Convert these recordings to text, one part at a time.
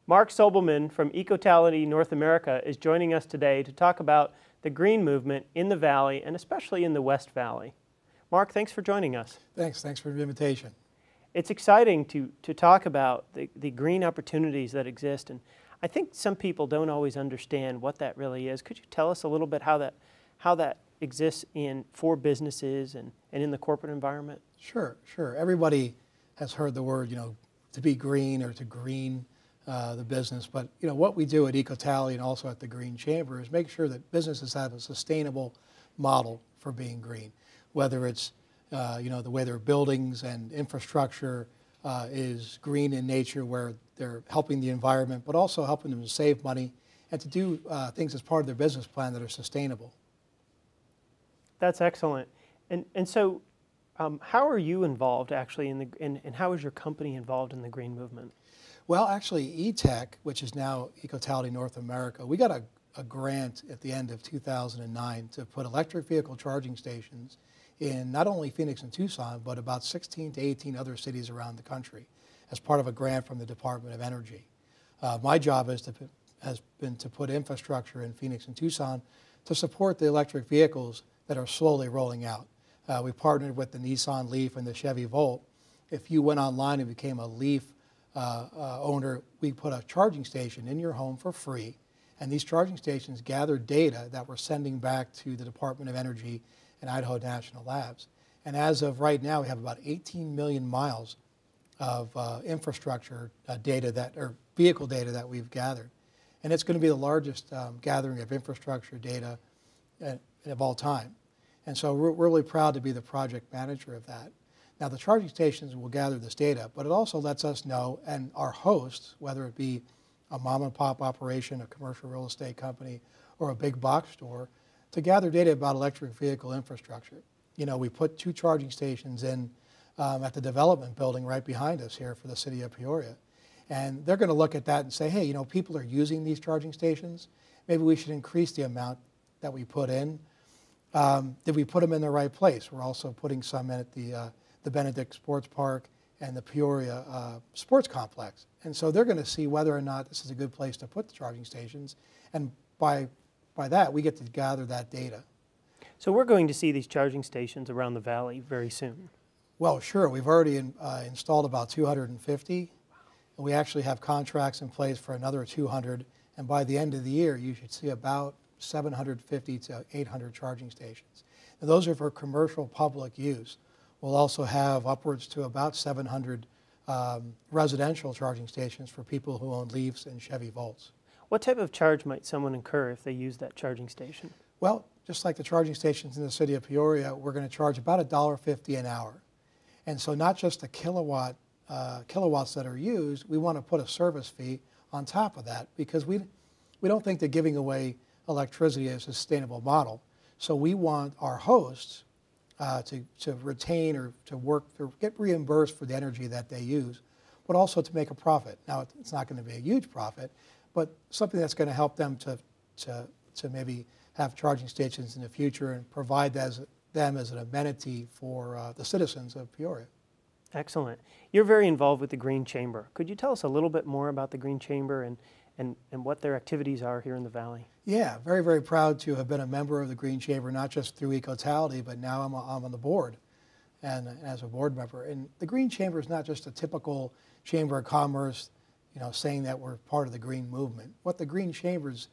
Mark Sobelman from Ecotality North America is joining us today to talk about the green movement in the Valley and especially in the West Valley. Mark, thanks for joining us. Thanks for the invitation. It's exciting to talk about the green opportunities that exist, and I think some people don't always understand what that really is. Could you tell us a little bit how that exists for businesses and in the corporate environment? Sure. Everybody has heard the word, to be green or to green the business, but what we do at Ecotality and also at the Green Chamber is make sure that businesses have a sustainable model for being green, whether it's the way their buildings and infrastructure is green in nature, where they're helping the environment, but also helping them to save money and to do things as part of their business plan that are sustainable. That's excellent. And so how are you involved actually and how is your company involved in the green movement? Well, actually, ETEC, which is now Ecotality North America, we got a grant at the end of 2009 to put electric vehicle charging stations in not only Phoenix and Tucson, but about 16 to 18 other cities around the country as part of a grant from the Department of Energy. My job has been to put infrastructure in Phoenix and Tucson to support the electric vehicles that are slowly rolling out. We partnered with the Nissan Leaf and the Chevy Volt. If you went online and became a Leaf owner, we put a charging station in your home for free, and these charging stations gather data that we're sending back to the Department of Energy and Idaho National Labs. And as of right now, we have about 18 million miles of infrastructure data or vehicle data that we've gathered. And it's going to be the largest gathering of infrastructure data of all time. And so we're really proud to be the project manager of that. Now, the charging stations will gather this data, but it also lets us know, and our hosts, whether it be a mom and pop operation, a commercial real estate company, or a big box store, to gather data about electric vehicle infrastructure. We put 2 charging stations in at the development building right behind us here for the city of Peoria. And they're going to look at that and say, hey, people are using these charging stations. Maybe we should increase the amount that we put in. Did we put them in the right place? We're also putting some in at the Benedict Sports Park and the Peoria Sports Complex. And so they're going to see whether or not this is a good place to put the charging stations. And by that, we get to gather that data. So we're going to see these charging stations around the valley very soon. Well, sure. We've already installed about 250. And we actually have contracts in place for another 200. And by the end of the year, you should see about 750 to 800 charging stations. And those are for commercial public use. We'll also have upwards to about 700 residential charging stations for people who own Leafs and Chevy Volts. What type of charge might someone incur if they use that charging station? Well, just like the charging stations in the city of Peoria, we're going to charge about $1.50 an hour. And so not just the kilowatts that are used, we want to put a service fee on top of that, because we don't think that giving away electricity is a sustainable model. So we want our hosts to retain or to get reimbursed for the energy that they use, but also to make a profit. Now, it's not going to be a huge profit, but something that's going to help them to maybe have charging stations in the future and provide them as an amenity for the citizens of Peoria. Excellent. You're very involved with the Green Chamber. Could you tell us a little bit more about the Green Chamber and what their activities are here in the Valley? Yeah, very, very proud to have been a member of the Green Chamber, not just through Ecotality, but now I'm on the board and as a board member. And the Green Chamber is not just a typical Chamber of Commerce, saying that we're part of the green movement. What the Green Chamber's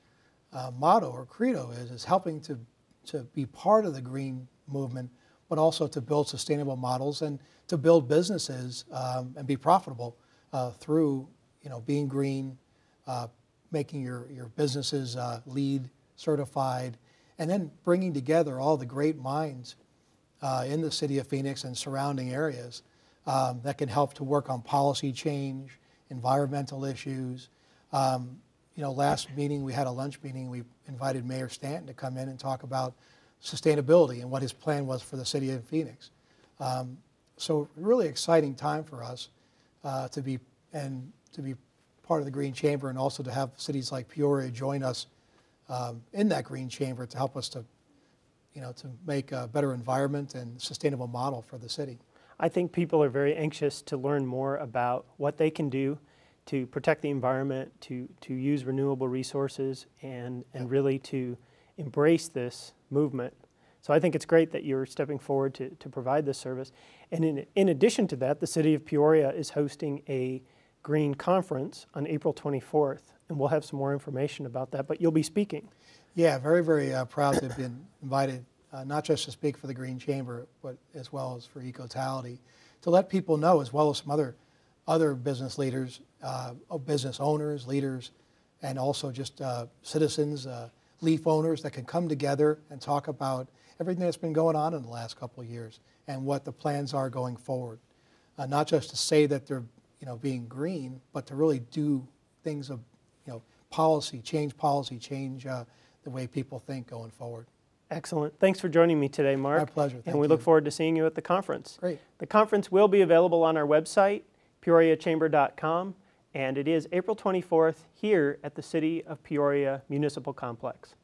motto or credo is helping to be part of the green movement, but also to build sustainable models and to build businesses and be profitable through being green, making your businesses LEED certified, and then bringing together all the great minds in the city of Phoenix and surrounding areas that can help to work on policy change, environmental issues. Last meeting, we had a lunch meeting. We invited Mayor Stanton to come in and talk about sustainability and what his plan was for the city of Phoenix. So really exciting time for us to be part of the Green Chamber, and also to have cities like Peoria join us in that Green Chamber to help us to make a better environment and sustainable model for the city. I think people are very anxious to learn more about what they can do to protect the environment, to use renewable resources, and really to embrace this movement. So I think it's great that you're stepping forward to provide this service. And in addition to that, the City of Peoria is hosting a Green Conference on April 24th, and we'll have some more information about that, but you'll be speaking. Yeah, very, very proud to have been invited, not just to speak for the Green Chamber, but as well as for Ecotality, to let people know, as well as some other business leaders, business owners, leaders, and also just citizens, leaf owners that can come together and talk about everything that's been going on in the last couple of years and what the plans are going forward. Not just to say that they're being green, but to really do things of policy, change the way people think going forward. Excellent. Thanks for joining me today, Mark. My pleasure. Thank and we you. look forward to seeing you at the conference. Great. The conference will be available on our website, peoriachamber.com, and it is April 24th here at the City of Peoria Municipal Complex.